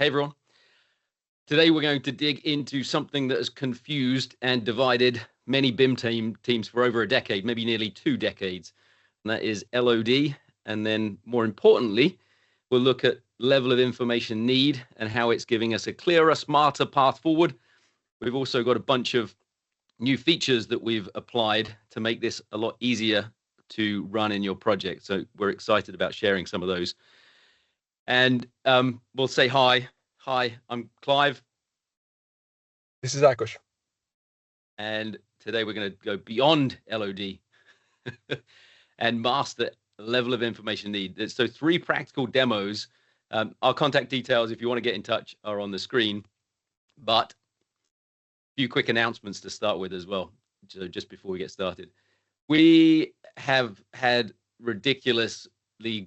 Hey everyone. Today we're going to dig into something that has confused and divided many BIM teams for over a decade, maybe nearly 2 decades, and that is LOD. And then more importantly, we'll look at level of information need and how it's giving us a clearer, smarter path forward. We've also got a bunch of new features that we've applied to make this a lot easier to run in your project. So we're excited about sharing some of those. And we'll say hi. Hi, I'm Clive. This is Akos. And today we're going to go beyond LOD and master level of information need. So 3 practical demos. Our contact details, if you want to get in touch, are on the screen. But a few quick announcements to start with as well, so just before we get started. We have had ridiculously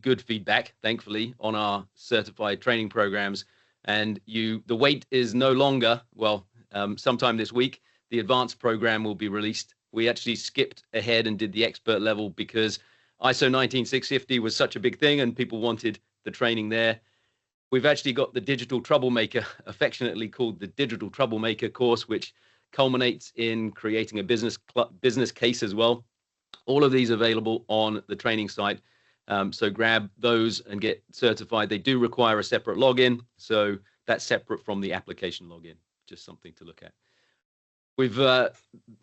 good feedback, thankfully, on our certified training programs. And the wait is no longer, well, sometime this week, the advanced program will be released. We actually skipped ahead and did the expert level because ISO 19650 was such a big thing and people wanted the training there. We've actually got the Digital Troublemaker, affectionately called the Digital Troublemaker course, which culminates in creating a business case as well. All of these available on the training site. So grab those and get certified. They do require a separate login, so that's separate from the application login. Just something to look at. We've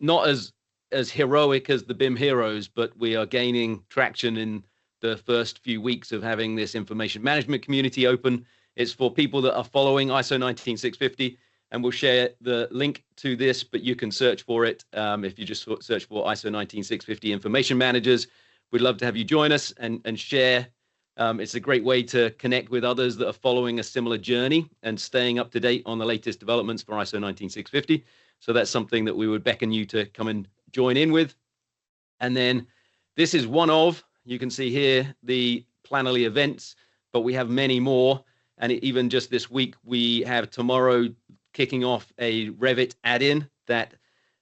not as heroic as the BIM heroes, but we are gaining traction in the first few weeks of having this information management community open. It's for people that are following ISO 19650, and we'll share the link to this, but you can search for it if you just search for ISO 19650 information managers. We'd love to have you join us and share. It's a great way to connect with others that are following a similar journey and staying up to date on the latest developments for ISO 19650. So that's something that we would beckon you to come and join in with. And then this is one of, you can see here, the Planoly events, but we have many more. And even just this week, we have tomorrow kicking off a Revit add-in that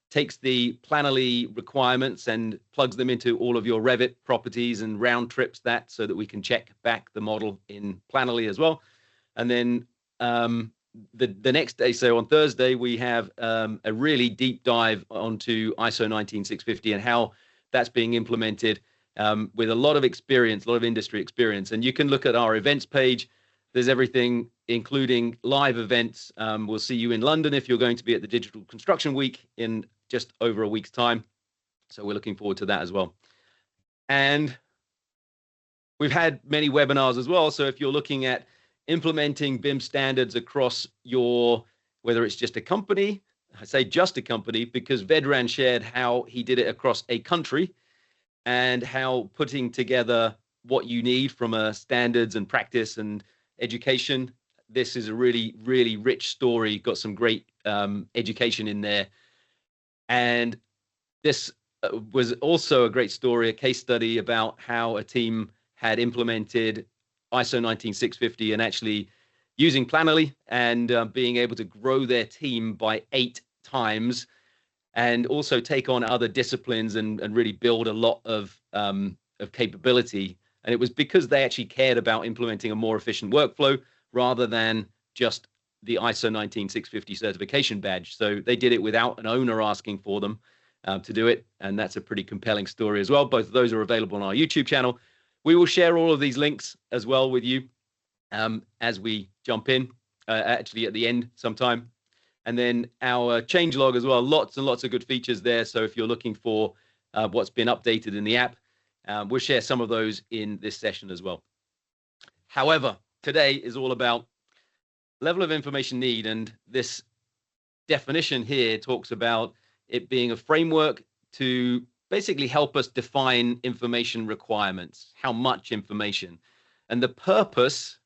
takes the Planoly requirements and plugs them into all of your Revit properties and round trips that so that we can check back the model in Planoly as well. And then the next day, so on Thursday, we have a really deep dive onto ISO 19650 and how that's being implemented with a lot of experience, a lot of industry experience. And you can look at our events page. There's everything, including live events. We'll see you in London if you're going to be at the Digital Construction Week in just over a week's time. So we're looking forward to that as well. And we've had many webinars as well. So if you're looking at implementing BIM standards across whether it's just a company, I say just a company because Vedran shared how he did it across a country and how putting together what you need from a standards and practice and education. This is a really, really rich story, got some great education in there. And this was also a great story, a case study about how a team had implemented ISO 19650 and actually using Planoly and being able to grow their team by 8 times and also take on other disciplines and really build a lot of capability. And it was because they actually cared about implementing a more efficient workflow rather than just the ISO 19650 certification badge. So they did it without an owner asking for them to do it. And that's a pretty compelling story as well. Both of those are available on our YouTube channel. We will share all of these links as well with you as we jump in, actually at the end sometime. And then our changelog as well, lots and lots of good features there. So if you're looking for what's been updated in the app, we'll share some of those in this session as well. However, today is all about level of information need, and this definition here talks about it being a framework to basically help us define information requirements, how much information. And the purpose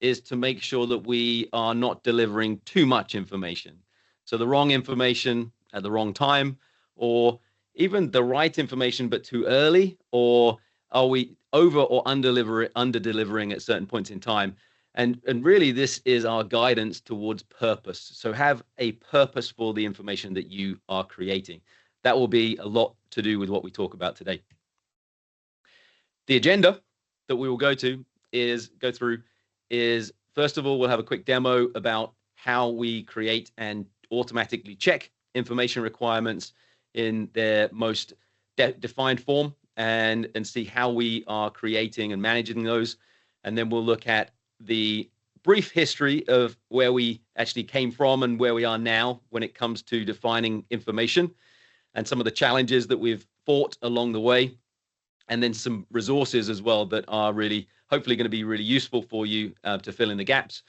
is to make sure that we are not delivering too much information. So the wrong information at the wrong time, or even the right information but too early, or are we over or under delivering at certain points in time? And really, this is our guidance towards purpose. So have a purpose for the information that you are creating. That will be a lot to do with what we talk about today. The agenda that we will go through is first of all, we'll have a quick demo about how we create and automatically check information requirements in their most defined form and see how we are creating and managing those. And then we'll look at the brief history of where we actually came from and where we are now when it comes to defining information and some of the challenges that we've fought along the way. And then some resources as well that are really, hopefully going to be really useful for you to fill in the gaps.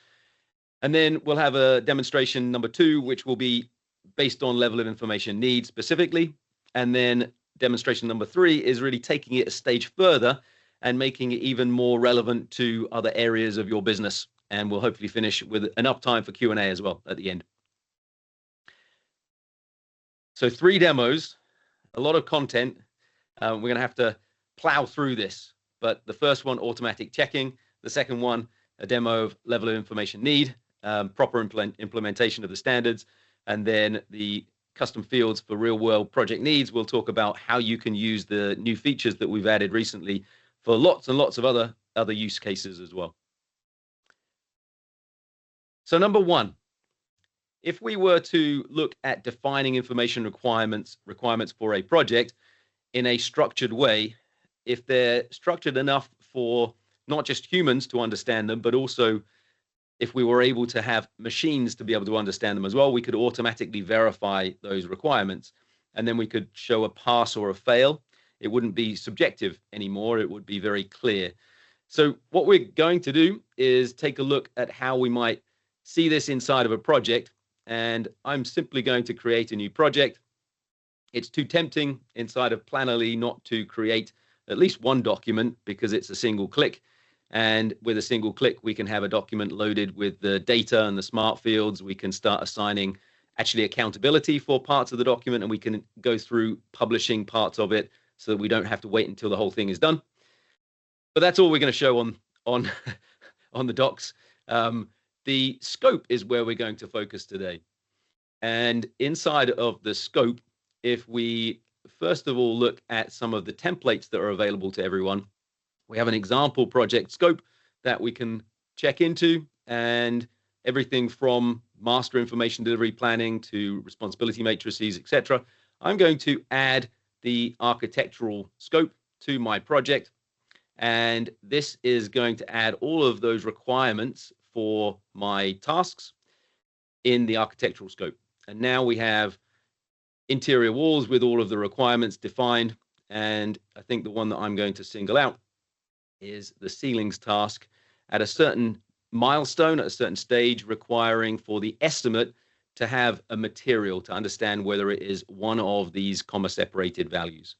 And then we'll have a demonstration number 2, which will be based on level of information need specifically. And then demonstration number 3 is really taking it a stage further and making it even more relevant to other areas of your business. And we'll hopefully finish with enough time for Q&A as well at the end. So 3 demos, a lot of content. We're going to have to plow through this. But the first one, automatic checking. The second one, a demo of level of information need, proper implementation of the standards. And then the custom fields for real world project needs. We'll talk about how you can use the new features that we've added recently for lots and lots of other use cases as well. So number 1, if we were to look at defining information requirements for a project in a structured way, if they're structured enough for not just humans to understand them, but also if we were able to have machines to be able to understand them as well, we could automatically verify those requirements. And then we could show a pass or a fail. It wouldn't be subjective anymore. It would be very clear. So what we're going to do is take a look at how we might see this inside of a project. And I'm simply going to create a new project. It's too tempting inside of Plannerly not to create at least one document because it's a single click. And with a single click, we can have a document loaded with the data and the smart fields. We can start assigning actually accountability for parts of the document, and we can go through publishing parts of it so that we don't have to wait until the whole thing is done. But that's all we're going to show on the docs. The scope is where we're going to focus today. And inside of the scope, if we first of all look at some of the templates that are available to everyone, we have an example project scope that we can check into, and everything from master information delivery planning to responsibility matrices, etc. I'm going to add the architectural scope to my project, and this is going to add all of those requirements for my tasks in the architectural scope. And now we have interior walls with all of the requirements defined, and I think the one that I'm going to single out is the ceilings task at a certain milestone, at a certain stage, requiring for the estimate to have a material to understand whether it is one of these comma-separated values.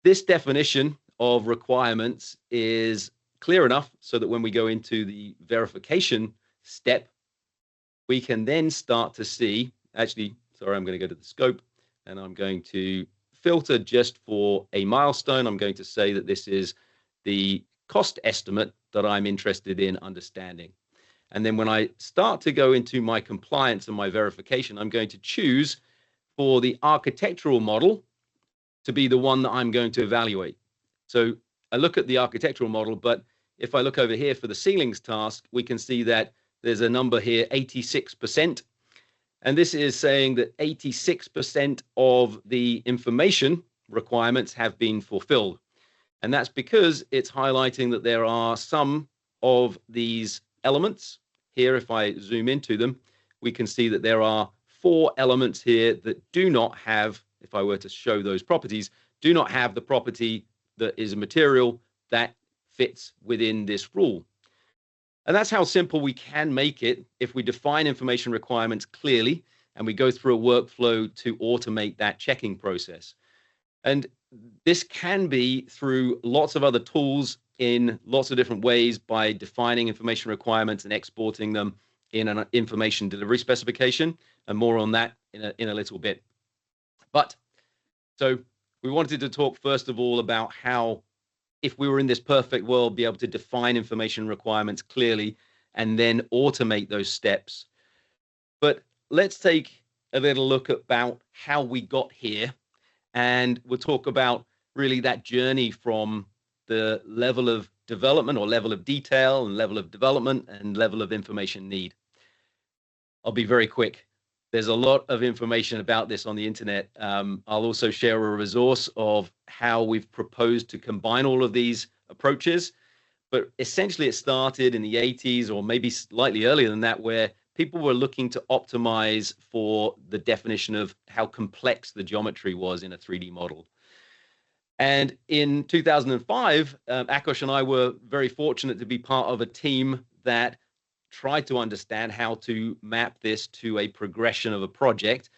This definition of requirements is clear enough so that when we go into the verification step, we can then start to see, actually, sorry, I'm going to go to the scope, and I'm going to filter just for a milestone. I'm going to say that this is the cost estimate that I'm interested in understanding. And then when I start to go into my compliance and my verification, I'm going to choose for the architectural model to be the one that I'm going to evaluate. So I look at the architectural model, but if I look over here for the ceilings task, we can see that there's a number here, 86%. And this is saying that 86% of the information requirements have been fulfilled. And that's because it's highlighting that there are some of these elements here. If I zoom into them, we can see that there are 4 elements here that do not have, if I were to show those properties, do not have the property that is a material that fits within this rule. And that's how simple we can make it if we define information requirements clearly and we go through a workflow to automate that checking process. And this can be through lots of other tools in lots of different ways by defining information requirements and exporting them in an information delivery specification, and more on that in a little bit. But so we wanted to talk first of all about how, if we were in this perfect world, be able to define information requirements clearly and then automate those steps. But let's take a little look about how we got here. And we'll talk about really that journey from the level of development or level of detail and level of development and level of information need. I'll be very quick. There's a lot of information about this on the internet. I'll also share a resource of how we've proposed to combine all of these approaches. But essentially, it started in the 80s or maybe slightly earlier than that, where people were looking to optimize for the definition of how complex the geometry was in a 3D model. And in 2005, Akos and I were very fortunate to be part of a team that tried to understand how to map this to a progression of a project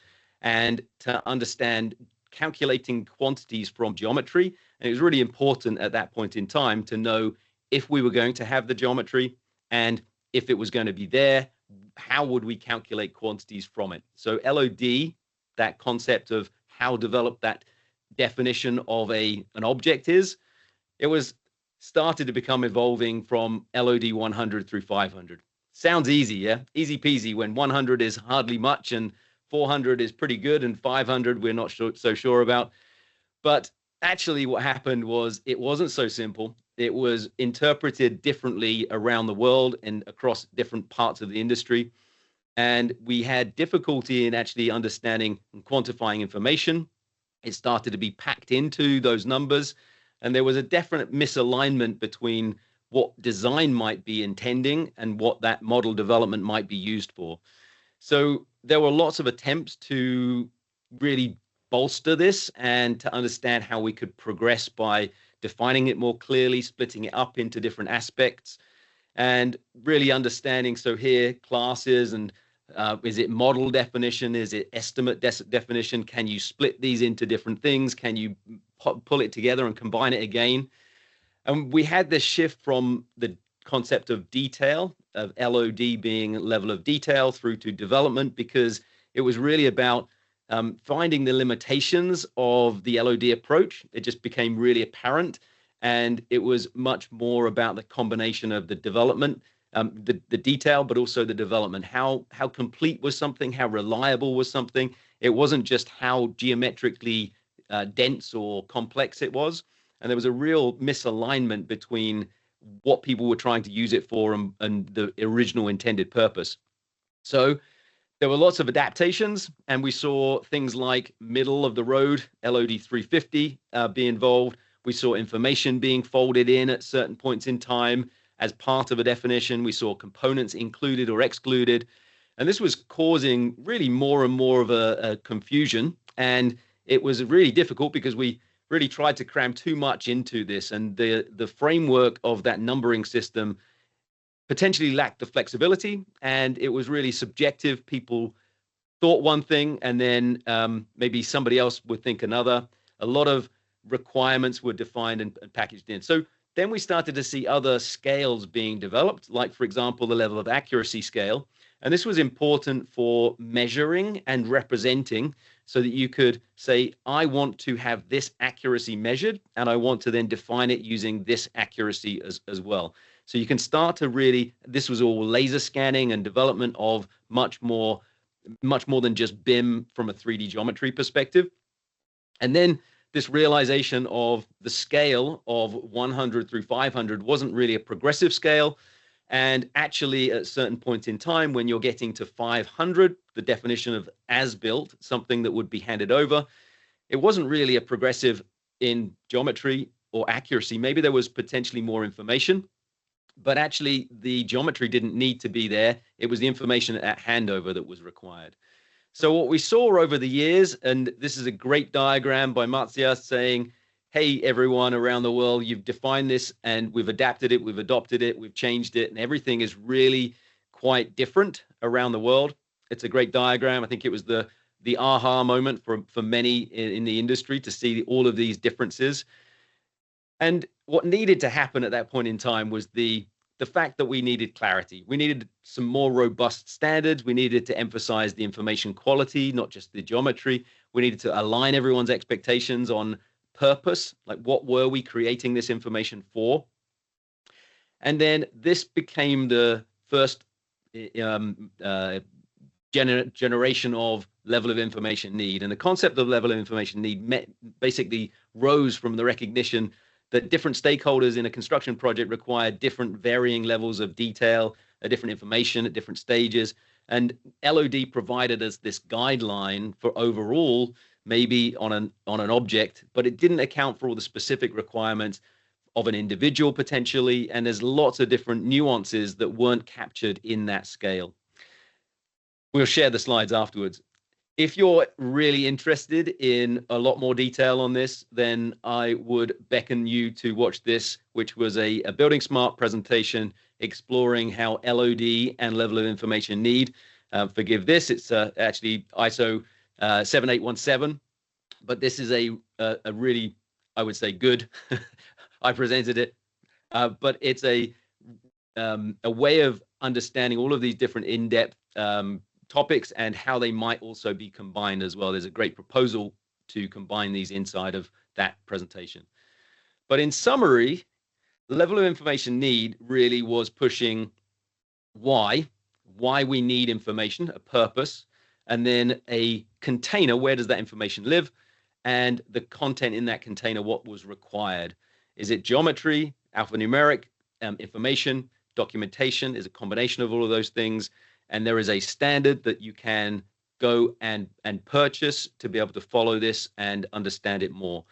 and to understand calculating quantities from geometry. And it was really important at that point in time to know if we were going to have the geometry and if it was going to be there, how would we calculate quantities from it? So LOD, that concept of how developed that definition of an object is, it was started to become evolving from LOD 100 through 500. Sounds easy, yeah? Easy peasy when 100 is hardly much and 400 is pretty good and 500 we're not so sure about. But actually what happened was it wasn't so simple. It was interpreted differently around the world and across different parts of the industry. And we had difficulty in actually understanding and quantifying information. It started to be packed into those numbers. And there was a definite misalignment between what design might be intending and what that model development might be used for. So there were lots of attempts to really bolster this and to understand how we could progress by defining it more clearly, splitting it up into different aspects, and really understanding, so here, classes and is it model definition? Is it estimate definition? Can you split these into different things? Can you pull it together and combine it again? And we had this shift from the concept of detail, of LOD being level of detail, through to development, because it was really about finding the limitations of the LOD approach. It just became really apparent. And it was much more about the combination of the development, the detail, but also the development. How complete was something? How reliable was something? It wasn't just how geometrically dense or complex it was. And there was a real misalignment between what people were trying to use it for and the original intended purpose. So there were lots of adaptations, and we saw things like middle of the road, LOD 350 be involved. We saw information being folded in at certain points in time as part of a definition. We saw components included or excluded. And this was causing really more and more of a confusion. And it was really difficult because we really tried to cram too much into this. And the framework of that numbering system potentially lacked the flexibility. And it was really subjective. People thought one thing, and then maybe somebody else would think another. A lot of requirements were defined and packaged in. So then we started to see other scales being developed, like, for example, the level of accuracy scale. And this was important for measuring and representing so that you could say, I want to have this accuracy measured, and I want to then define it using this accuracy as well. So you can start to really, this was all laser scanning and development of much more than just BIM from a 3D geometry perspective. And then this realization of the scale of 100 through 500 wasn't really a progressive scale. And actually, at a certain point in time, when you're getting to 500, the definition of as built, something that would be handed over, it wasn't really a progressive in geometry or accuracy. Maybe there was potentially more information, but actually the geometry didn't need to be there. It was the information at handover that was required. So what we saw over the years, and this is a great diagram by Marzia saying, hey, everyone around the world, you've defined this and we've adapted it, we've adopted it, we've changed it, and everything is really quite different around the world. It's a great diagram. I think it was the aha moment for many in the industry to see all of these differences. And what needed to happen at that point in time was the fact that we needed clarity. We needed some more robust standards. We needed to emphasize the information quality, not just the geometry. We needed to align everyone's expectations on purpose, like what were we creating this information for? And then this became the first generation of level of information need. And the concept of level of information need basically rose from the recognition that different stakeholders in a construction project require different varying levels of detail, different information at different stages. And LOD provided us this guideline for overall, maybe on an object, but it didn't account for all the specific requirements of an individual potentially. And there's lots of different nuances that weren't captured in that scale. We'll share the slides afterwards. If you're really interested in a lot more detail on this, then I would beckon you to watch this, which was a Building Smart presentation exploring how LOD and level of information need. Forgive this, it's actually ISO 7817, but this is a really, I would say, good. I presented it, but it's a way of understanding all of these different in-depth topics and how they might also be combined as well. There's a great proposal to combine these inside of that presentation. But in summary, the level of information need really was pushing why we need information, a purpose, and then a container, where does that information live, and the content in that container, what was required. Is it geometry, alphanumeric, information, documentation? Is a combination of all of those things? And there is a standard that you can go and purchase to be able to follow this and understand it more.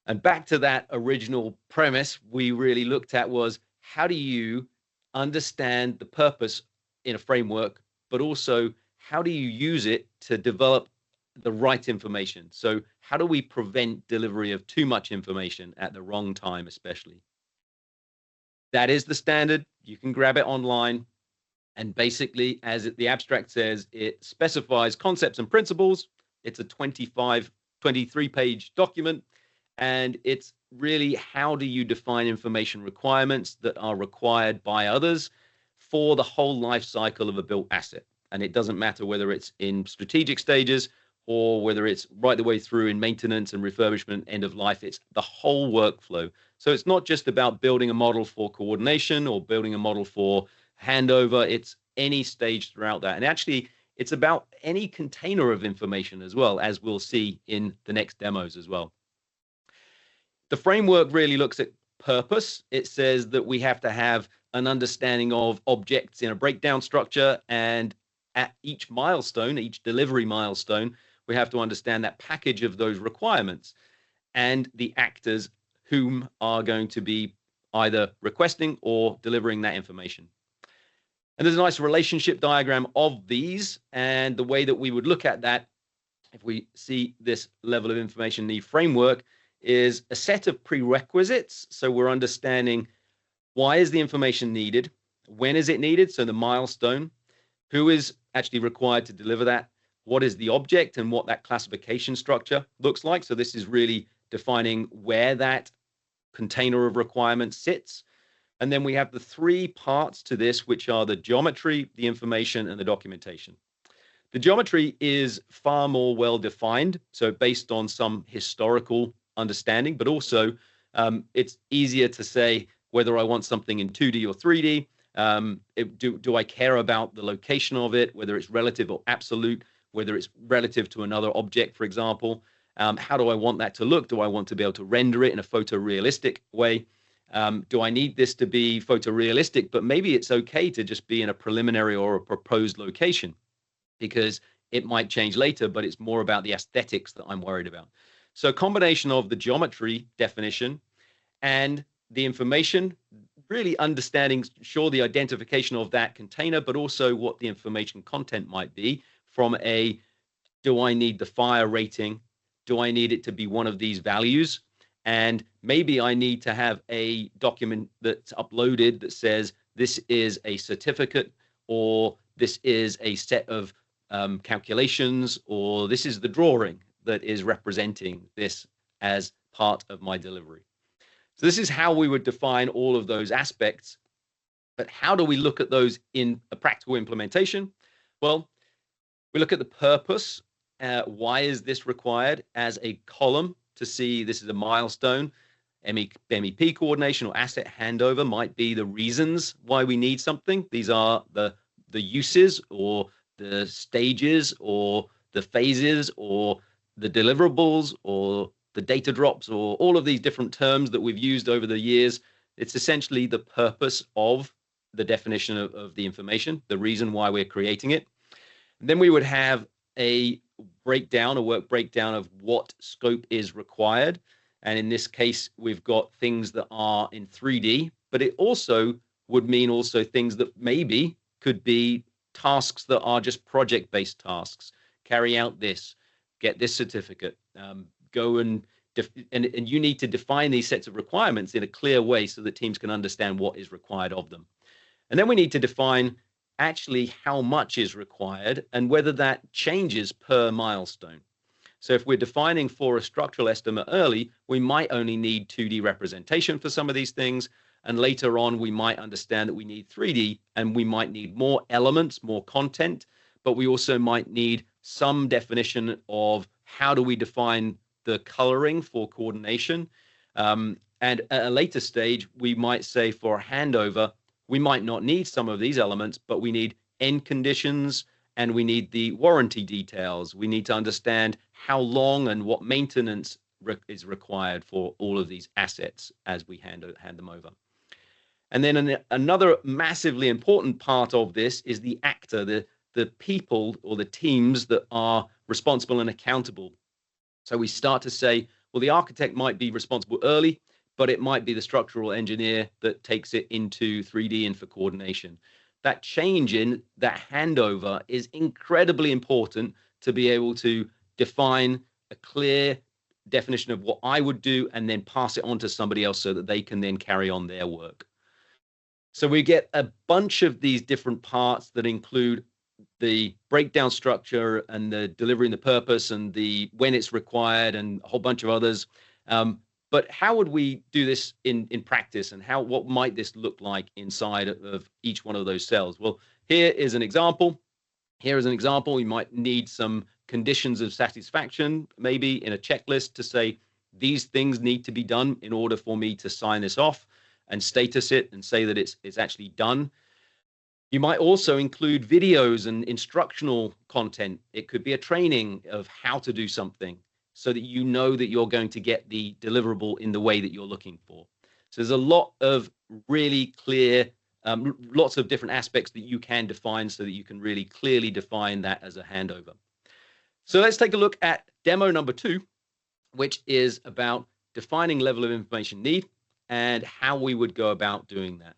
And back to that original premise we really looked at was, how do you understand the purpose in a framework, but also how do you use it to develop the right information? So how do we prevent delivery of too much information at the wrong time, especially? That is the standard. You can grab it online. And basically, as the abstract says, it specifies concepts and principles. It's a 23-page document. And it's really, how do you define information requirements that are required by others for the whole life cycle of a built asset? And it doesn't matter whether it's in strategic stages or whether it's right the way through in maintenance and refurbishment, end of life. It's the whole workflow. So it's not just about building a model for coordination or building a model for handover. It's any stage throughout that. And actually, it's about any container of information as well, as we'll see in the next demos as well. The framework really looks at purpose. It says that we have to have an understanding of objects in a breakdown structure, and at each milestone, each delivery milestone, we have to understand that package of those requirements and the actors whom are going to be either requesting or delivering that information. And there's a nice relationship diagram of these, and the way that we would look at that, if we see this level of information need framework, is a set of prerequisites. So we're understanding, why is the information needed? When is it needed? So the milestone. Who is actually required to deliver that? What is the object and what that classification structure looks like? So this is really defining where that container of requirements sits. And then we have the three parts to this, which are the geometry, the information, and the documentation. The geometry is far more well-defined, so based on some historical understanding, but also it's easier to say whether I want something in 2D or 3D. Do I care about the location of it, whether it's relative or absolute, whether it's relative to another object, for example? How do I want that to look? Do I want to be able to render it in a photorealistic way? Do I need this to be photorealistic, but maybe it's okay to just be in a preliminary or a proposed location, because it might change later, but it's more about the aesthetics that I'm worried about. So a combination of the geometry definition and the information, really understanding, sure, the identification of that container, but also what the information content might be from a, do I need the fire rating? Do I need it to be one of these values? And maybe I need to have a document that's uploaded that says this is a certificate, or this is a set of calculations, or this is the drawing that is representing this as part of my delivery. So this is how we would define all of those aspects. But how do we look at those in a practical implementation? Well, we look at the purpose. Why is this required as a column to see this is a milestone? MEP coordination or asset handover might be the reasons why we need something. These are the uses or the stages or the phases or the deliverables or the data drops, or all of these different terms that we've used over the years. It's essentially the purpose of the definition of the information, the reason why we're creating it. And then we would have a breakdown, a work breakdown of what scope is required. And in this case, we've got things that are in 3D, but it also would mean also things that maybe could be tasks that are just project-based tasks. Carry out this, get this certificate, go and you need to define these sets of requirements in a clear way so that teams can understand what is required of them. And then we need to define actually how much is required and whether that changes per milestone. So if we're defining for a structural estimate early, we might only need 2D representation for some of these things. And later on, we might understand that we need 3D and we might need more elements, more content, but we also might need some definition of how do we define the coloring for coordination. And at a later stage, we might say for a handover, we might not need some of these elements, but we need end conditions and we need the warranty details. We need to understand how long and what maintenance is required for all of these assets as we hand them over. And then another massively important part of this is the actor, the people or the teams that are responsible and accountable. So we start to say, well, the architect might be responsible early, but it might be the structural engineer that takes it into 3D and for coordination. That change in that handover is incredibly important to be able to define a clear definition of what I would do and then pass it on to somebody else so that they can then carry on their work. So we get a bunch of these different parts that include the breakdown structure and the delivering the purpose and the when it's required and a whole bunch of others. But how would we do this in practice, and what might this look like inside of each one of those cells? Well, here is an example. Here is an example. We might need some conditions of satisfaction, maybe in a checklist to say these things need to be done in order for me to sign this off and status it and say that it's actually done. You might also include videos and instructional content. It could be a training of how to do something so that you know that you're going to get the deliverable in the way that you're looking for. So there's a lot of really clear, lots of different aspects that you can define so that you can really clearly define that as a handover. So let's take a look at demo number 2, which is about defining level of information need and how we would go about doing that.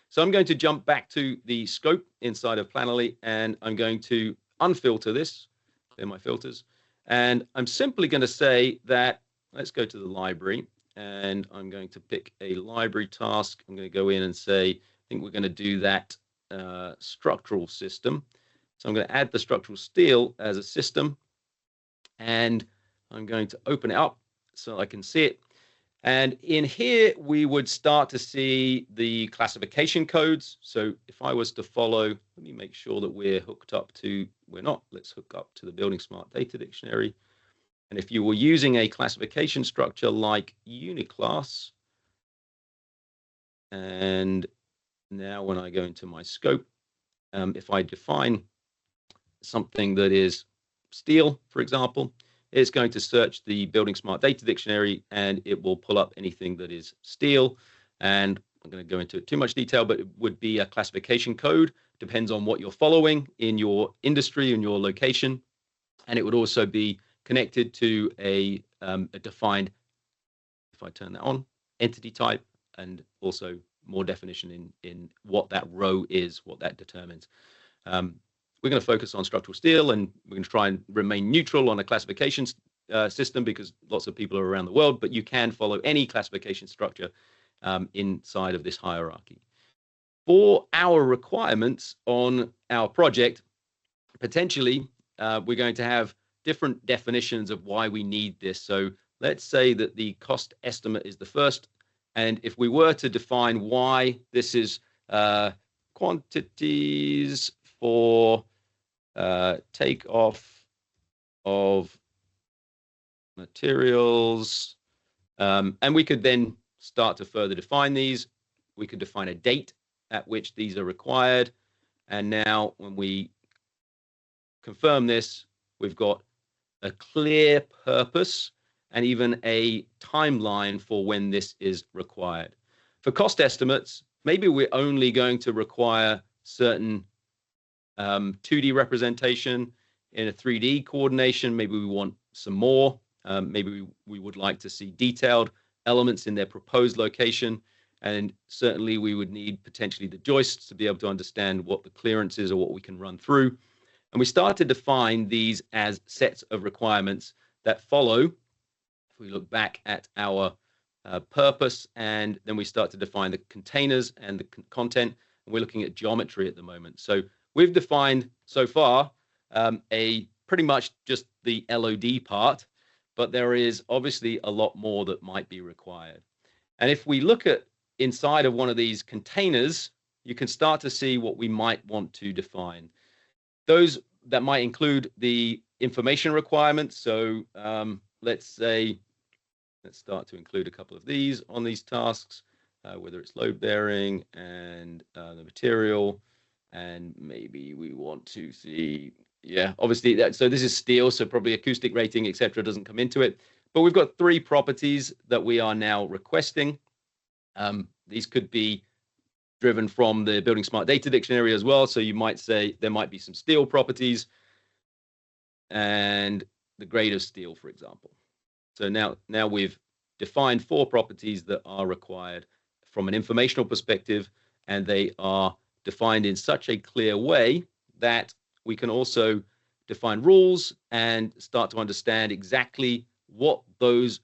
So I'm going to jump back to the scope inside of Planoly, and I'm going to unfilter this. They're my filters. And I'm simply going to say that, let's go to the library, and I'm going to pick a library task. I'm going to go in and say, I think we're going to do that structural system. So I'm going to add the structural steel as a system, and I'm going to open it up so I can see it. And in here, we would start to see the classification codes. So if I was to follow, let me make sure that we're hooked up to, we're not, let's hook up to the Building Smart Data Dictionary. And if you were using a classification structure like Uniclass, and now when I go into my scope, if I define something that is steel, for example, it's going to search the Building Smart Data Dictionary and it will pull up anything that is steel. And I'm going to go into too much detail, but it would be a classification code, depends on what you're following in your industry and your location. And it would also be connected to a defined, if I turn that on, entity type, and also more definition in what that row is, what that determines. We're going to focus on structural steel, and we're going to try and remain neutral on a classification system because lots of people are around the world, but you can follow any classification structure inside of this hierarchy. For our requirements on our project, potentially, we're going to have different definitions of why we need this. So let's say that the cost estimate is the first, and if we were to define why this is quantities for takeoff of materials, and we could then start to further define these. We could define a date at which these are required, and now when we confirm this, we've got a clear purpose and even a timeline for when this is required. For cost estimates, maybe we're only going to require certain 2D representation. In a 3D coordination, maybe we want some more. Maybe we would like to see detailed elements in their proposed location. And certainly we would need potentially the joists to be able to understand what the clearance is or what we can run through. And we start to define these as sets of requirements that follow. If we look back at our purpose, and then we start to define the containers and the content, and we're looking at geometry at the moment. So we've defined so far a pretty much just the LOD part, but there is obviously a lot more that might be required. And if we look at inside of one of these containers, you can start to see what we might want to define. Those that might include the information requirements. So let's start to include a couple of these on these tasks, whether it's load bearing and the material, and maybe we want to see, yeah, obviously that. So this is steel, so probably acoustic rating, etc., doesn't come into it. But we've got 3 properties that we are now requesting. These could be driven from the Building Smart Data Dictionary as well. So you might say there might be some steel properties and the grade of steel, for example. So now we've defined 4 properties that are required from an informational perspective, and they are defined in such a clear way that we can also define rules and start to understand exactly what those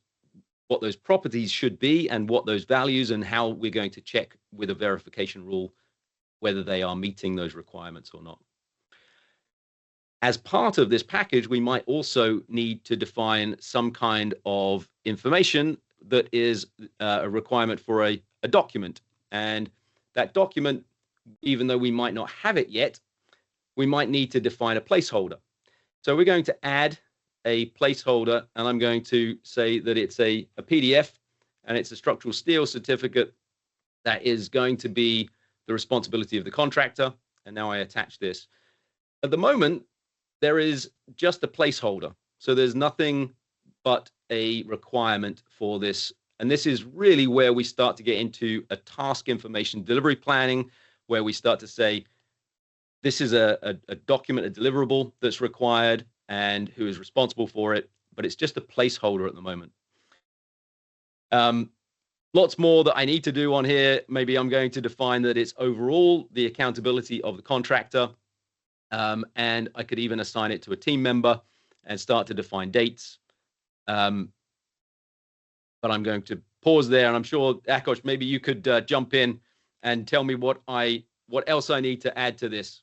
properties should be and what those values, and how we're going to check with a verification rule whether they are meeting those requirements or not. As part of this package, we might also need to define some kind of information that is a requirement for a document. And that document, even though we might not have it yet, we might need to define a placeholder. So we're going to add a placeholder, and I'm going to say that it's a PDF, and it's a structural steel certificate that is going to be the responsibility of the contractor. And now I attach this. At the moment, there is just a placeholder. So there's nothing but a requirement for this. And this is really where we start to get into a task information delivery planning, where we start to say, this is a document, a deliverable that's required, and who is responsible for it, but it's just a placeholder at the moment. Lots more that I need to do on here. Maybe I'm going to define that it's overall the accountability of the contractor, and I could even assign it to a team member and start to define dates. But I'm going to pause there, and I'm sure, Akos, maybe you could jump in and tell me what else I need to add to this.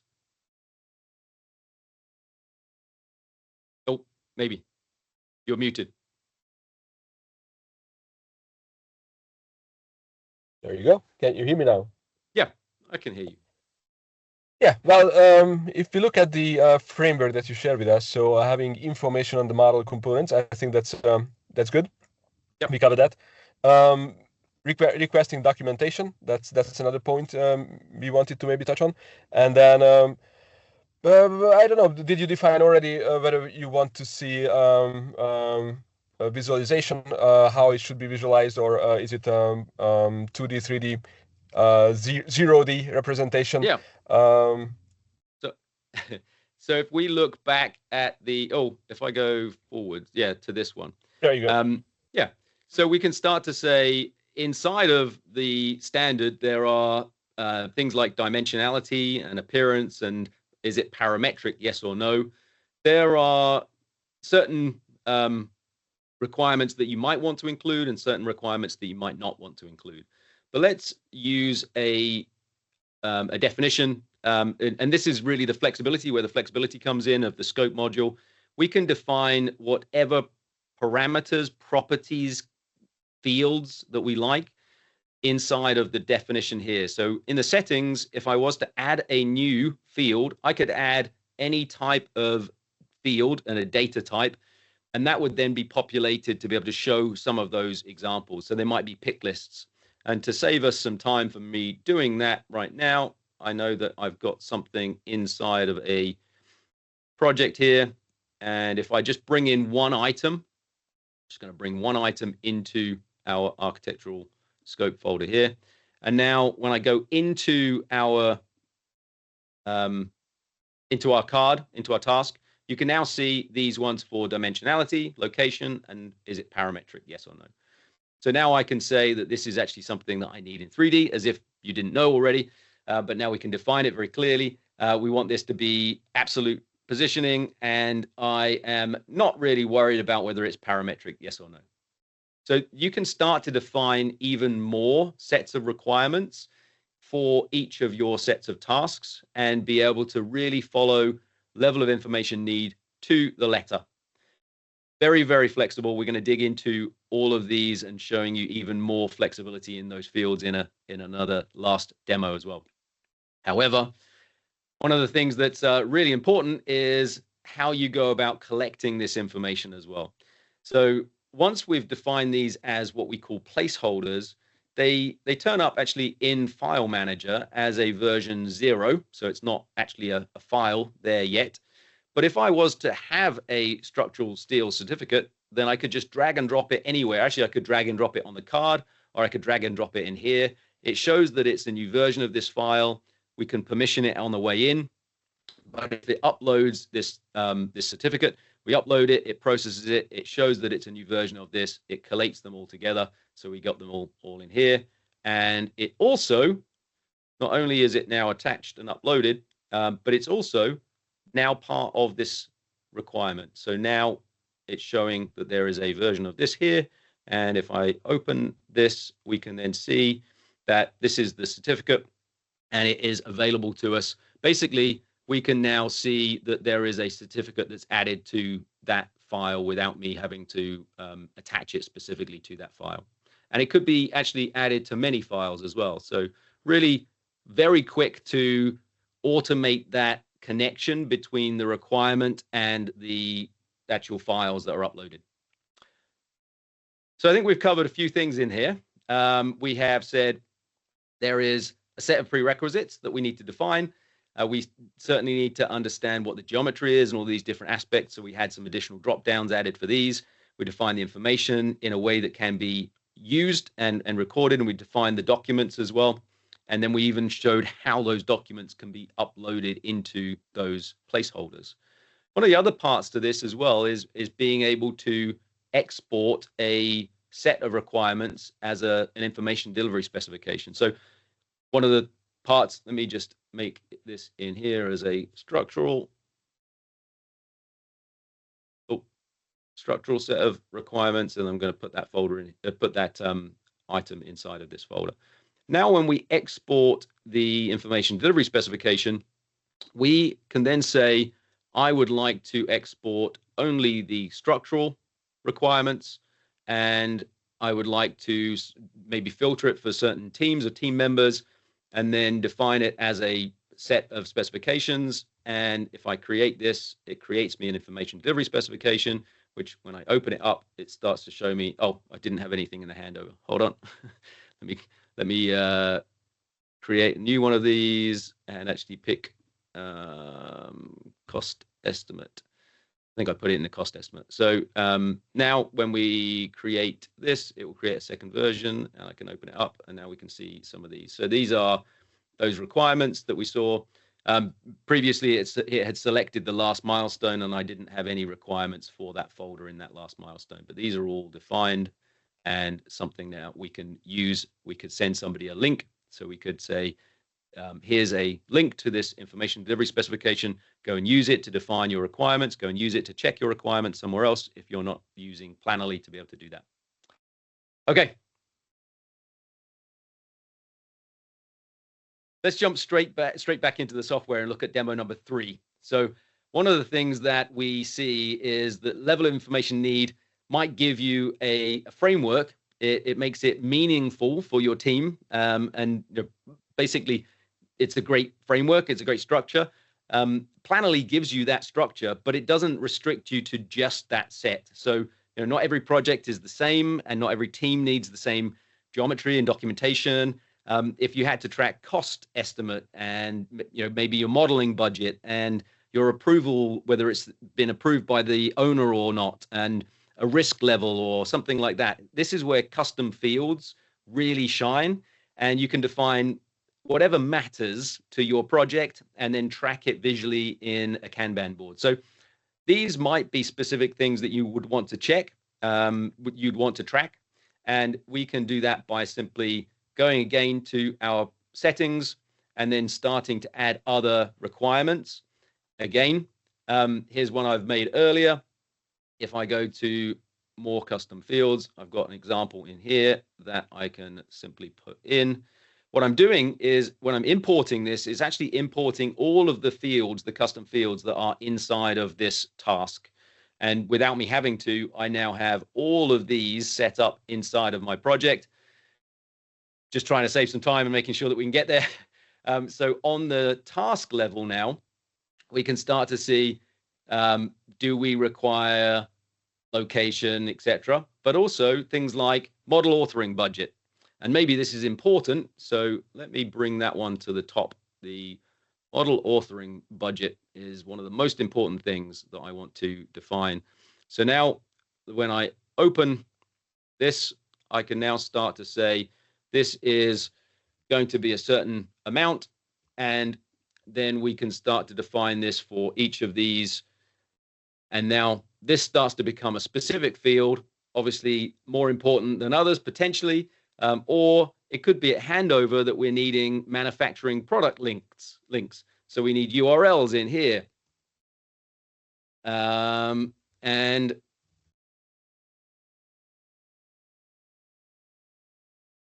Oh, maybe you're muted. There you go. Can you hear me now? Yeah, I can hear you. Yeah, well, if you look at the framework that you shared with us, so having information on the model components, I think that's good. Yep. We covered that. Requesting documentation, that's another point we wanted to maybe touch on. And then I don't know, did you define already whether you want to see a visualization, how it should be visualized, or is it 2D, 3D, 0D representation? Yeah. So if we look back at if I go forward, to this one. There you go. Yeah. So we can start to say inside of the standard, there are things like dimensionality and appearance, and is it parametric, yes or no? There are certain requirements that you might want to include and certain requirements that you might not want to include. But let's use a definition. And this is really the flexibility, where the flexibility comes in of the scope module. We can define whatever parameters, properties, fields that we like inside of the definition here. So in the settings, if I was to add a new field, I could add any type of field and a data type, and that would then be populated to be able to show some of those examples. So there might be pick lists. And to save us some time for me doing that right now, I know that I've got something inside of a project here. And if I just bring in one item, Just going to bring one item into our architectural scope folder here. And now when I go into our card, into our task, you can now see these ones for dimensionality, location, and is it parametric, yes or no. So now I can say that this is actually something that I need in 3D, as if you didn't know already, but now we can define it very clearly. We want this to be absolute positioning, and I am not really worried about whether it's parametric, yes or no. So you can start to define even more sets of requirements for each of your sets of tasks and be able to really follow level of information need to the letter. Very, very flexible. We're going to dig into all of these and showing you even more flexibility in those fields in another last demo as well. However, one of the things that's really important is how you go about collecting this information as well. So once we've defined these as what we call placeholders, they turn up actually in File Manager as a version 0. So it's not actually a file there yet. But if I was to have a structural steel certificate, then I could just drag and drop it anywhere. Actually, I could drag and drop it on the card, or I could drag and drop it in here. It shows that it's a new version of this file. We can permission it on the way in. But if it uploads this certificate, we upload it, it processes it, it shows that it's a new version of this, it collates them all together. So we got them all in here. And it also, not only is it now attached and uploaded, but it's also now part of this requirement. So now it's showing that there is a version of this here. And if I open this, we can then see that this is the certificate and it is available to us. Basically, we can now see that there is a certificate that's added to that file without me having to attach it specifically to that file. And it could be actually added to many files as well. So really very quick to automate that connection between the requirement and the actual files that are uploaded. So I think we've covered a few things in here. We have said there is a set of prerequisites that we need to define. We certainly need to understand what the geometry is and all these different aspects. So we had some additional drop downs added for these. We define the information in a way that can be used and recorded, and we define the documents as well. And then we even showed how those documents can be uploaded into those placeholders. One of the other parts to this as well is being able to export a set of requirements as an information delivery specification. So one of the parts, let me just make this in here as a structural set of requirements, and I'm going to put that folder in, put that item inside of this folder. Now, when we export the information delivery specification, we can then say, I would like to export only the structural requirements, and I would like to maybe filter it for certain teams or team members, and then define it as a set of specifications. And if I create this, it creates me an information delivery specification, which when I open it up, it starts to show me, oh, I didn't have anything in the handover. Hold on. Let me create a new one of these and actually pick cost estimate. I think I put it in the cost estimate. So now when we create this, it will create a second version, and I can open it up, and now we can see some of these. So these are those requirements that we saw. Previously, it had selected the last milestone, and I didn't have any requirements for that folder in that last milestone. But these are all defined and something that we can use. We could send somebody a link. So we could say, here's a link to this information delivery specification. Go and use it to define your requirements. Go and use it to check your requirements somewhere else if you're not using Planoly to be able to do that. Okay. Let's jump straight back into the software and look at demo number 3. So one of the things that we see is that level of information need might give you a framework. It makes it meaningful for your team. And basically, it's a great framework. It's a great structure. Planoly gives you that structure, but it doesn't restrict you to just that set. So not every project is the same, and not every team needs the same geometry and documentation. If you had to track cost estimate and maybe your modeling budget and your approval, whether it's been approved by the owner or not, and a risk level or something like that. This is where custom fields really shine, and you can define whatever matters to your project and then track it visually in a Kanban board. So these might be specific things that you would want to check, you'd want to track, and we can do that by simply going again to our settings and then starting to add other requirements. Again, here's one I've made earlier. If I go to more custom fields, I've got an example in here that I can simply put in. What I'm doing is when I'm importing this is actually importing all of the fields, the custom fields that are inside of this task. And without me having to, I now have all of these set up inside of my project. Just trying to save some time and making sure that we can get there. So on the task level now, we can start to see, do we require location, etc., but also things like model authoring budget. And maybe this is important, so let me bring that one to the top. The model authoring budget is one of the most important things that I want to define. So now when I open this, I can now start to say this is going to be a certain amount, and then we can start to define this for each of these. And now this starts to become a specific field, obviously more important than others potentially, or it could be a handover that we're needing manufacturing product links. So we need URLs in here.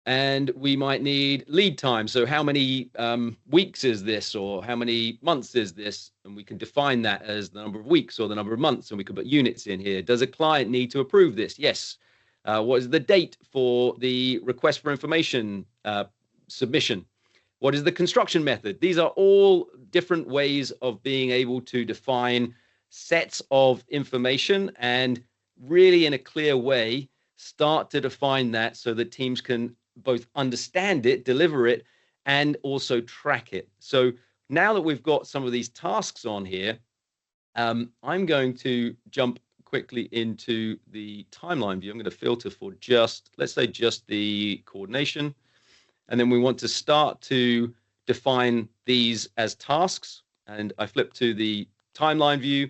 And we might need lead time. So how many weeks is this, or how many months is this? And we can define that as the number of weeks or the number of months, and we could put units in here. Does a client need to approve this? Yes. What is the date for the request for information submission? What is the construction method? These are all different ways of being able to define sets of information and really in a clear way start to define that so that teams can both understand it, deliver it, and also track it. So now that we've got some of these tasks on here, I'm going to jump quickly into the timeline view. I'm going to filter for just, let's say just the coordination. And then we want to start to define these as tasks. And I flip to the timeline view.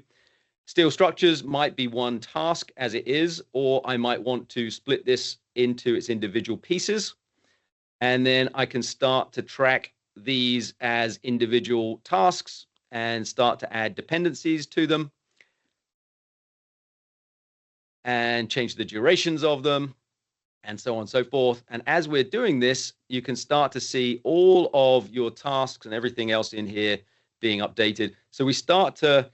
Steel structures might be one task as it is, or I might want to split this into its individual pieces. And then I can start to track these as individual tasks and start to add dependencies to them and change the durations of them and so on and so forth. And as we're doing this, you can start to see all of your tasks and everything else in here being updated. So we start to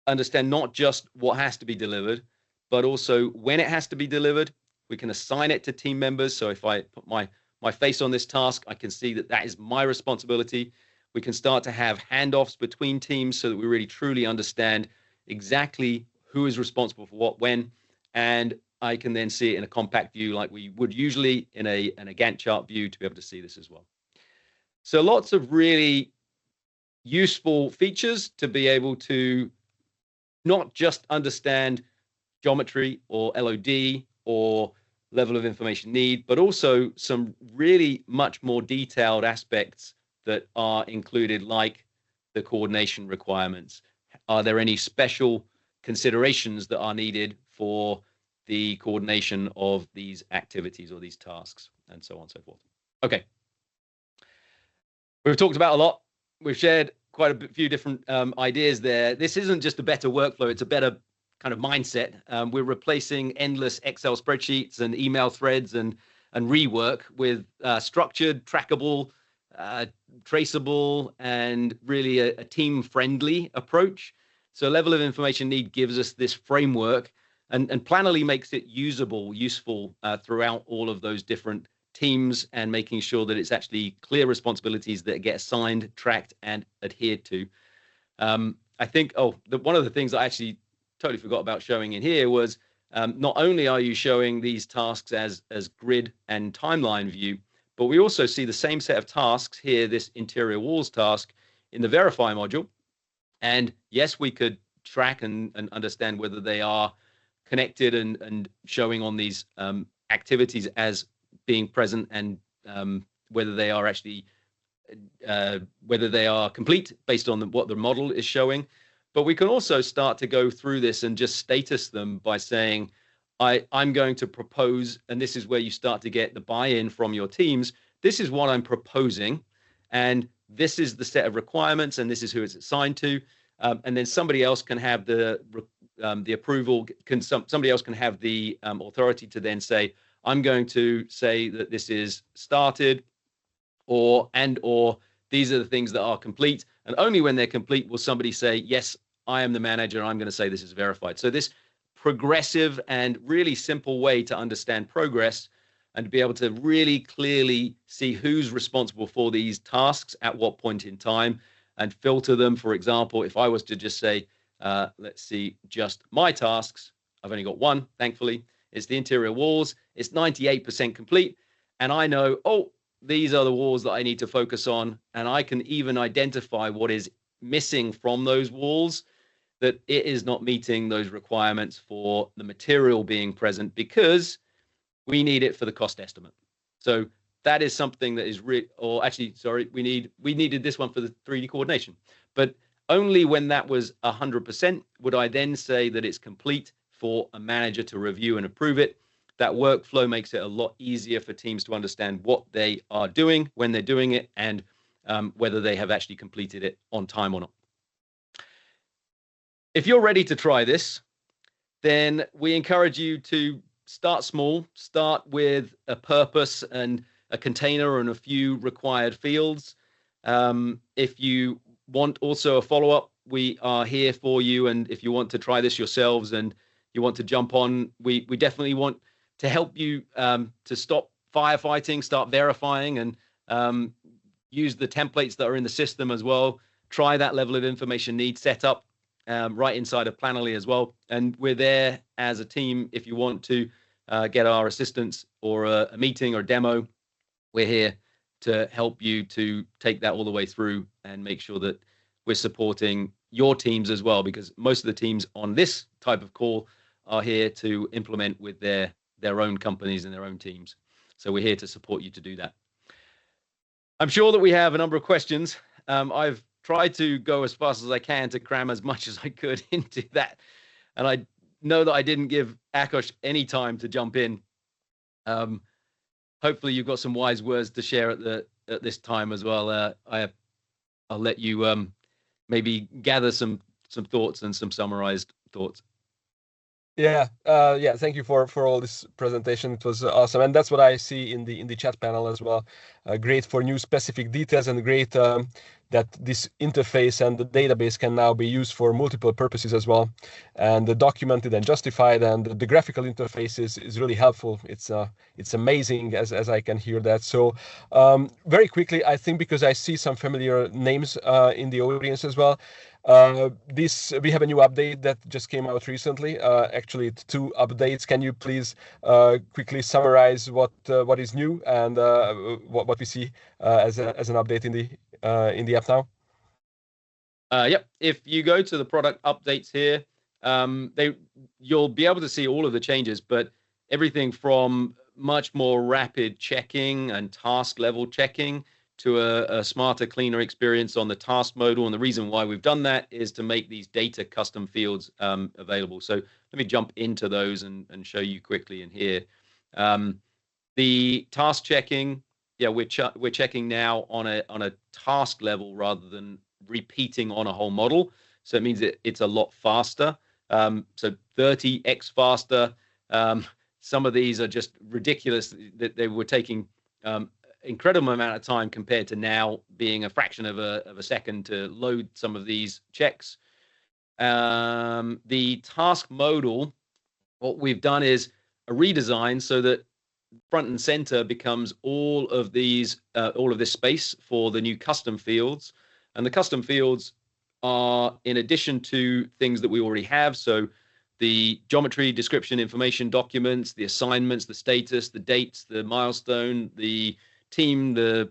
understand not just what has to be delivered, but also when it has to be delivered. We can assign it to team members. So if I put my face on this task, I can see that that is my responsibility. We can start to have handoffs between teams so that we really truly understand exactly who is responsible for what when. And I can then see it in a compact view like we would usually in a Gantt chart view to be able to see this as well. So lots of really useful features to be able to not just understand geometry or LOD or level of information need, but also some really much more detailed aspects that are included, like the coordination requirements. Are there any special considerations that are needed for the coordination of these activities or these tasks, and so on and so forth? Okay. We've talked about a lot. We've shared quite a few different ideas there. This isn't just a better workflow, it's a better kind of mindset. We're replacing endless Excel spreadsheets and email threads and rework with structured, trackable, traceable, and really a team-friendly approach. So level of information need gives us this framework and Plannerly makes it usable, useful throughout all of those different teams and making sure that it's actually clear responsibilities that get assigned, tracked, and adhered to. I think, one of the things I actually totally forgot about showing in here was not only are you showing these tasks as grid and timeline view, but we also see the same set of tasks here, this interior walls task, in the verify module. And yes, we could track and understand whether they are connected and showing on these activities as being present, and whether they are actually whether they are complete based on what the model is showing. But we can also start to go through this and just status them by saying, I'm going to propose, and this is where you start to get the buy-in from your teams. This is what I'm proposing, and this is the set of requirements, and this is who it's assigned to. And then somebody else can have the approval. Somebody else can have the authority to then say, I'm going to say that this is started, or these are the things that are complete. And only when they're complete will somebody say, yes, I am the manager, and I'm going to say this is verified. So this progressive and really simple way to understand progress and to be able to really clearly see who's responsible for these tasks at what point in time and filter them. For example, if I was to just say, let's see, just my tasks, I've only got one, thankfully. It's the interior walls. It's 98% complete. And I know, oh, these are the walls that I need to focus on. And I can even identify what is missing from those walls, that it is not meeting those requirements for the material being present because we need it for the cost estimate. So that is something that is we needed this one for the 3D coordination. But only when that was 100% would I then say that it's complete for a manager to review and approve it. That workflow makes it a lot easier for teams to understand what they are doing, when they're doing it, and whether they have actually completed it on time or not. If you're ready to try this, then we encourage you to start small, start with a purpose and a container and a few required fields. If you want also a follow-up, we are here for you. And if you want to try this yourselves and you want to jump on, we definitely want to help you to stop firefighting, start verifying, and use the templates that are in the system as well. Try that level of information need set up right inside of Planoly as well. And we're there as a team. If you want to get our assistance or a meeting or a demo, we're here to help you to take that all the way through and make sure that we're supporting your teams as well, because most of the teams on this type of call are here to implement with their own companies and their own teams. So we're here to support you to do that. I'm sure that we have a number of questions. I've tried to go as fast as I can to cram as much as I could into that. And I know that I didn't give Akos any time to jump in. Hopefully you've got some wise words to share at this time as well. I'll let you maybe gather some thoughts and some summarized thoughts. Yeah, thank you for all this presentation. It was awesome, and that's what I see in the chat panel as well. Great for new specific details, and great that this interface and the database can now be used for multiple purposes as well, and documented and justified, and the graphical interface is really helpful. It's amazing as I can hear that. So very quickly, I think, because I see some familiar names in the audience as well. We have a new update that just came out recently. Actually, 2 updates. Can you please quickly summarize what is new and what we see as an update in the app now? Yep. If you go to the product updates here, you'll be able to see all of the changes, but everything from much more rapid checking and task level checking to a smarter, cleaner experience on the task modal. And the reason why we've done that is to make these data custom fields available. So let me jump into those and show you quickly in here. The task checking, yeah, we're checking now on a task level rather than repeating on a whole model. So it means it's a lot faster. So 30x faster. Some of these are just ridiculous that they were taking incredible amount of time compared to now being a fraction of a second to load some of these checks. The task modal, what we've done is a redesign so that front and center becomes all of this space for the new custom fields. And the custom fields are in addition to things that we already have. So the geometry, description, information, documents, the assignments, the status, the dates, the milestone, the team, the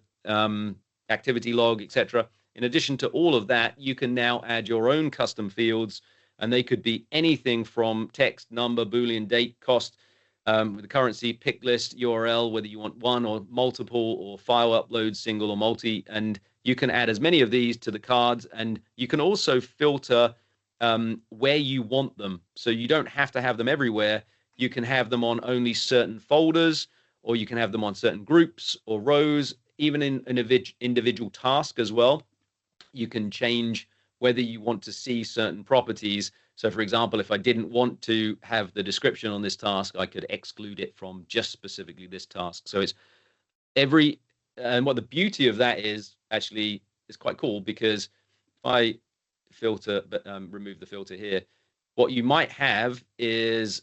activity log, etc. In addition to all of that, you can now add your own custom fields and they could be anything from text, number, Boolean, date, cost, with the currency, pick list, URL, whether you want one or multiple, or file uploads, single or multi, and you can add as many of these to the cards, and you can also filter where you want them. So you don't have to have them everywhere. You can have them on only certain folders, or you can have them on certain groups or rows, even in an individual task as well. You can change whether you want to see certain properties. So for example, if I didn't want to have the description on this task, I could exclude it from just specifically this task. So it's and what the beauty of that is, actually, is quite cool, because if I filter, but remove the filter here, what you might have is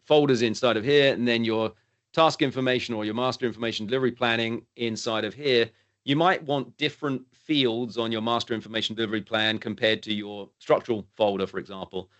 folders inside of here, and then your task information or your master information delivery planning inside of here. You might want different fields on your master information delivery plan compared to your structural folder, for example.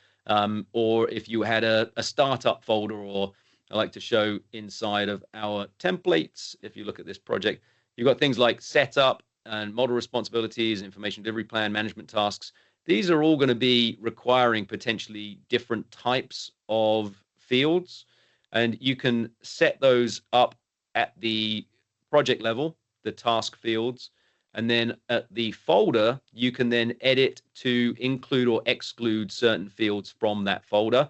Or if you had a startup folder, or I like to show inside of our templates, if you look at this project, you've got things like setup and model responsibilities, information delivery plan, management tasks. These are all going to be requiring potentially different types of fields, and you can set those up at the project level, the task fields, and then at the folder, you can then edit to include or exclude certain fields from that folder.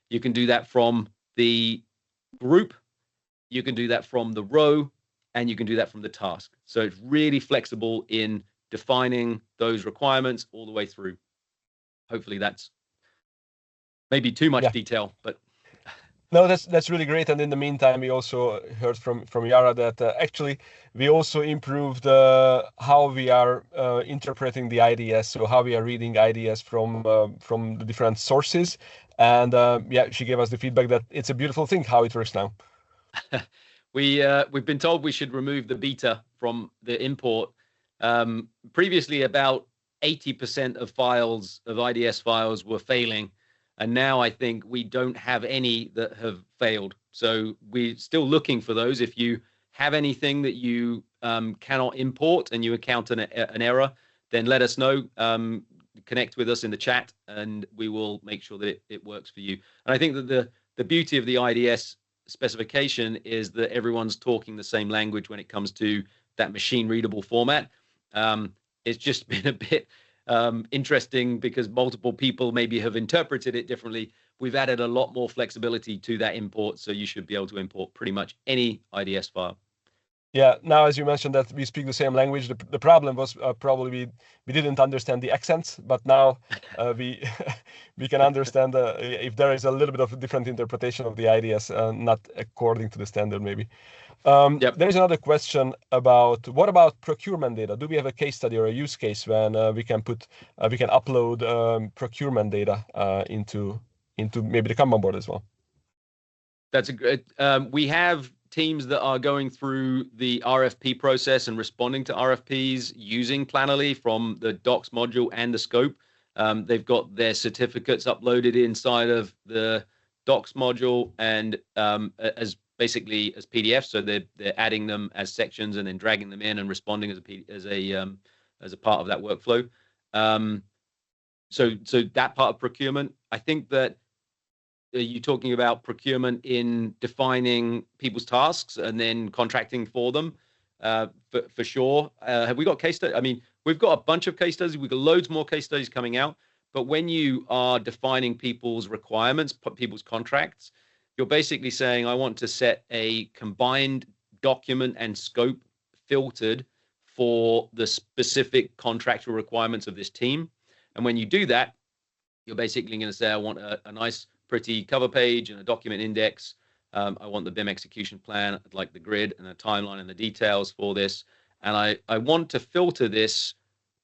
You can do that from the group, you can do that from the row, and you can do that from the task. So it's really flexible in defining those requirements all the way through. Hopefully that's maybe too much detail, but no, that's really great. And in the meantime, we also heard from Yara that actually we also improved how we are interpreting the IDS, so how we are reading IDS from the different sources. And she gave us the feedback that it's a beautiful thing how it works now. We've been told we should remove the beta from the import. Previously, about 80% of files, of IDS files, were failing. And now I think we don't have any that have failed. So we're still looking for those. If you have anything that you cannot import and you encounter an error, then let us know. Connect with us in the chat, and we will make sure that it works for you. And I think that the beauty of the IDS specification is that everyone's talking the same language when it comes to that machine readable format. It's just been a bit interesting because multiple people maybe have interpreted it differently. We've added a lot more flexibility to that import, so you should be able to import pretty much any IDS file. Yeah, now as you mentioned that we speak the same language, the problem was probably we didn't understand the accents, but now we we can understand if there is a little bit of a different interpretation of the IDS, not according to the standard maybe. There is another question about what about procurement data? Do we have a case study or a use case when we can upload procurement data into maybe the Kanban board as well? That's a good. We have teams that are going through the RFP process and responding to RFPs using Planoly from the docs module and the scope. They've got their certificates uploaded inside of the docs module and as basically as PDFs. So they're adding them as sections and then dragging them in and responding as a part of that workflow. So that part of procurement, I think that you're talking about procurement in defining people's tasks and then contracting for them, for sure. Have we got case studies? I mean, we've got a bunch of case studies. We've got loads more case studies coming out. But when you are defining people's requirements, people's contracts, you're basically saying, I want to set a combined document and scope filtered for the specific contractual requirements of this team. And when you do that, you're basically going to say, I want a nice, pretty cover page and a document index. I want the BIM execution plan. I'd like the grid and the timeline and the details for this. And I want to filter this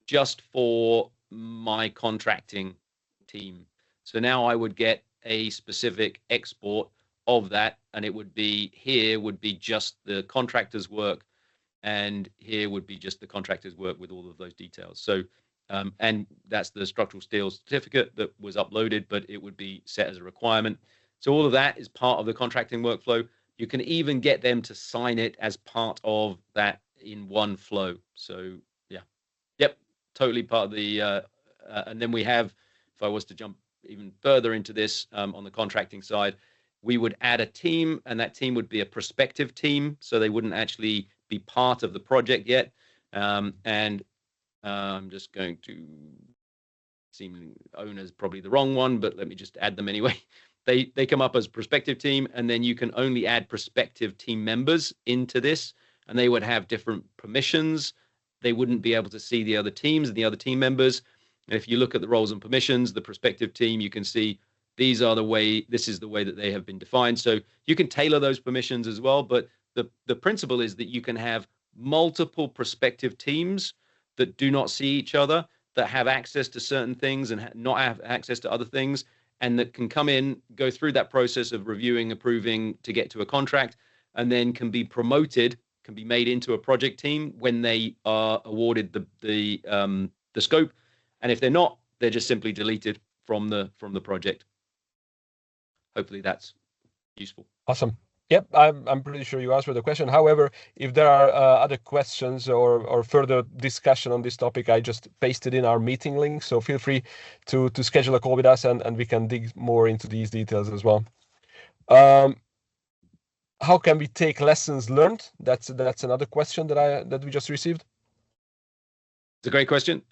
just for my contracting team. So now I would get a specific export of that, and it would be here would be just the contractor's work, and here would be just the contractor's work with all of those details. So and that's the structural steel certificate that was uploaded, but it would be set as a requirement. So all of that is part of the contracting workflow. You can even get them to sign it as part of that in one flow. So yeah, yep, totally part of the. And then we have, if I was to jump even further into this on the contracting side, we would add a team, and that team would be a prospective team, so they wouldn't actually be part of the project yet. And I'm just going to seem owner's probably the wrong one, but let me just add them anyway. They come up as prospective team, and then you can only add prospective team members into this, and they would have different permissions. They wouldn't be able to see the other teams and the other team members. And if you look at the roles and permissions, the prospective team, you can see this is the way that they have been defined. So you can tailor those permissions as well. But the principle is that you can have multiple prospective teams that do not see each other, that have access to certain things and not have access to other things, and that can come in, go through that process of reviewing, approving to get to a contract, and then can be promoted, can be made into a project team when they are awarded the scope. And if they're not, they're just simply deleted from the project. Hopefully that's useful. Awesome. Yep, I'm pretty sure you answered the question. However, if there are other questions or further discussion on this topic, I just pasted in our meeting link. So feel free to schedule a call with us, and we can dig more into these details as well. How can we take lessons learned? That's another question that we just received. It's a great question.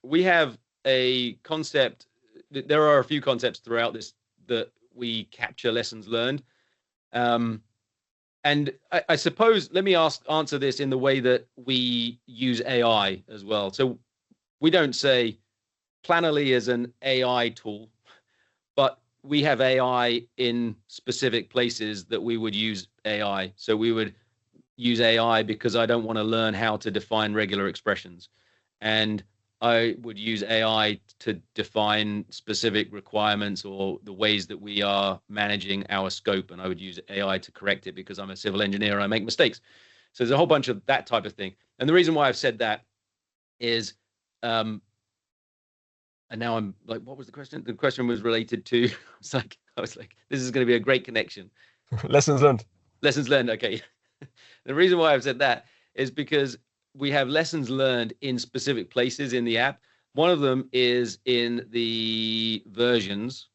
We have a concept. There are a few concepts throughout this that we capture lessons learned. And I suppose, let me answer this in the way that we use AI as well. So we don't say Plannerly is an AI tool, but we have AI in specific places that we would use AI. So we would use AI because I don't want to learn how to define regular expressions. And I would use AI to define specific requirements or the ways that we are managing our scope. And I would use AI to correct it because I'm a civil engineer and I make mistakes. So there's a whole bunch of that type of thing. And the reason why I've said that is, and now I'm like, what was the question? The question was related to, I was like, this is going to be a great connection. Lessons learned. Lessons learned. Okay. The reason why I've said that is because we have lessons learned in specific places in the app. One of them is in the versions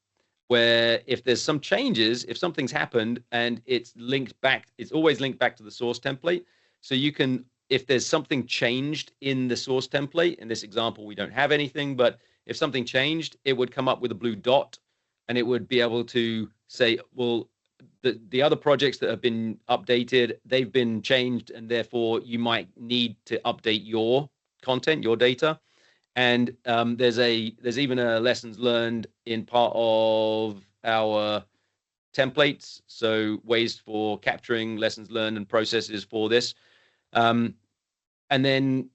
where if there's some changes, if something's happened and it's linked back, it's always linked back to the source template. So you can, if there's something changed in the source template, in this example, we don't have anything, but if something changed, it would come up with a blue dot and it would be able to say, well, the other projects that have been updated, they've been changed, and therefore you might need to update your content, your data. And there's even a lessons learned in part of our templates, so ways for capturing lessons learned and processes for this. And then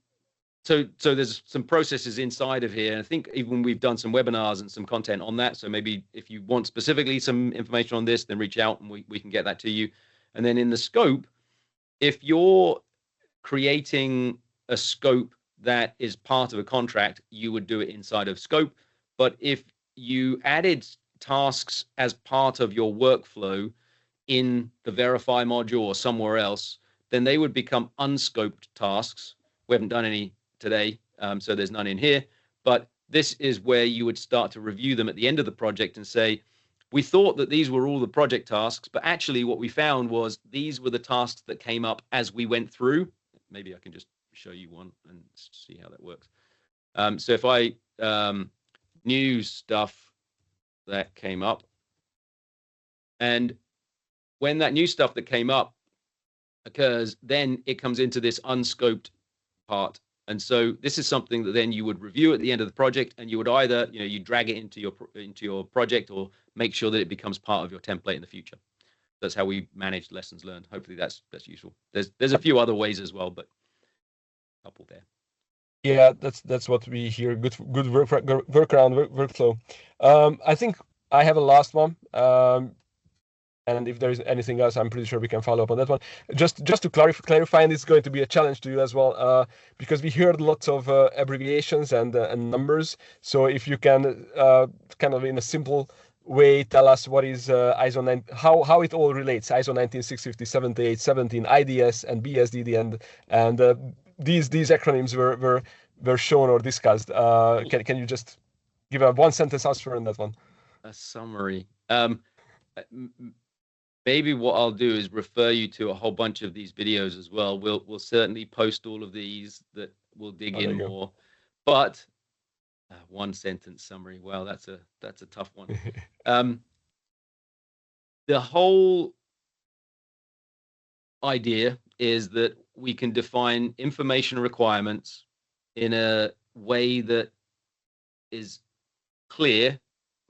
so there's some processes inside of here. And I think even we've done some webinars and some content on that. So maybe if you want specifically some information on this, then reach out and we can get that to you. And then in the scope, if you're creating a scope that is part of a contract, you would do it inside of scope. But if you added tasks as part of your workflow in the verify module or somewhere else, then they would become unscoped tasks. We haven't done any today, so there's none in here, but this is where you would start to review them at the end of the project and say, we thought that these were all the project tasks, but actually what we found was these were the tasks that came up as we went through. Maybe I can just show you one and see how that works. So if I new stuff that came up, and when that new stuff that came up occurs, then it comes into this unscoped part. And so this is something that then you would review at the end of the project, and you would either, you drag it into your project or make sure that it becomes part of your template in the future. That's how we manage lessons learned. Hopefully that's useful. There's a few other ways as well, but a couple there. Yeah, that's what we hear. Good workaround workflow. I think I have a last one. And if there is anything else, I'm pretty sure we can follow up on that one. Just to clarify, and it's going to be a challenge to you as well, because we heard lots of abbreviations and numbers. So if you can kind of in a simple way tell us what is ISO 9, how it all relates, ISO 19650, 78, 17, IDS and BSDD, and these acronyms were shown or discussed. Can you just give a one-sentence answer on that one. A summary. Maybe what I'll do is refer you to a whole bunch of these videos as well. We'll certainly post all of these that will dig in more. But one sentence summary. Well, that's a tough one. The whole idea is that we can define information requirements in a way that is clear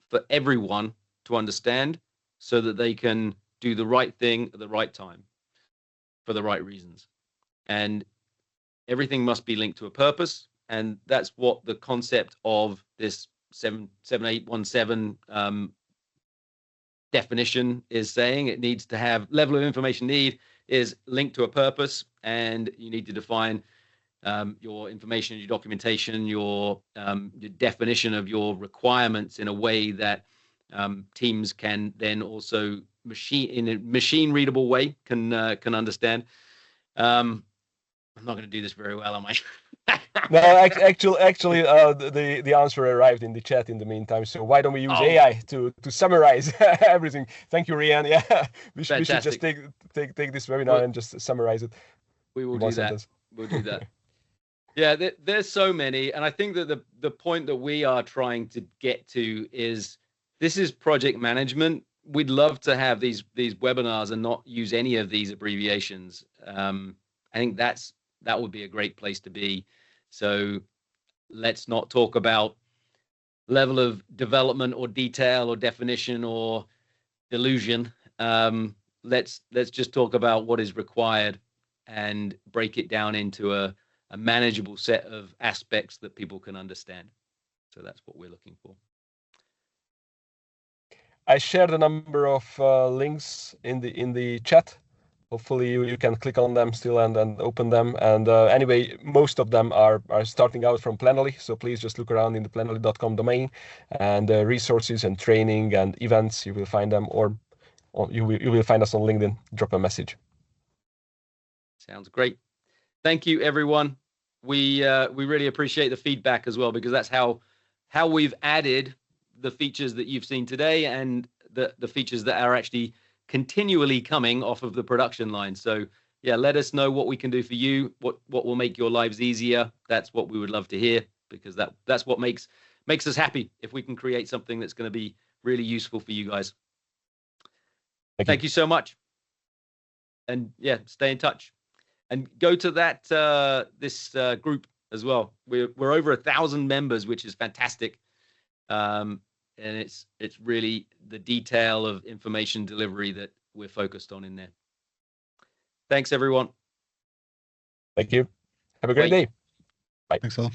for everyone to understand, so that they can do the right thing at the right time for the right reasons. And everything must be linked to a purpose. And that's what the concept of this 7817 definition is saying. It needs to have level of information need is linked to a purpose, and you need to define your information, your documentation, your definition of your requirements in a way that teams can then also in a machine readable way can understand. I'm not going to do this very well, am I? No, actually, the answer arrived in the chat in the meantime. So why don't we use AI to summarize everything? Thank you, Rian. Yeah, we should just take this webinar and just summarize it. We will do that. We'll do that. Yeah, there's so many, and I think that the point that we are trying to get to is this is project management. We'd love to have these webinars and not use any of these abbreviations. I think that would be a great place to be. So let's not talk about level of development or detail or definition or delusion. Let's just talk about what is required and break it down into a manageable set of aspects that people can understand. So that's what we're looking for. I shared a number of links in the chat. Hopefully you can click on them still and open them. And anyway, most of them are starting out from Planoly. So please just look around in the planoly.com domain, and resources and training and events, you will find them, or you will find us on LinkedIn. Drop a message. Sounds great. Thank you, everyone. We really appreciate the feedback as well, because that's how we've added the features that you've seen today and the features that are actually continually coming off of the production line. So yeah, let us know what we can do for you, what will make your lives easier. That's what we would love to hear, because that's what makes us happy, if we can create something that's going to be really useful for you guys. Thank you so much. And yeah, stay in touch and go to that this group as well. We're over 1,000 members, which is fantastic. And it's really the detail of information delivery that we're focused on in there. Thanks, everyone. Thank you. Have a great day. Bye. Thanks all.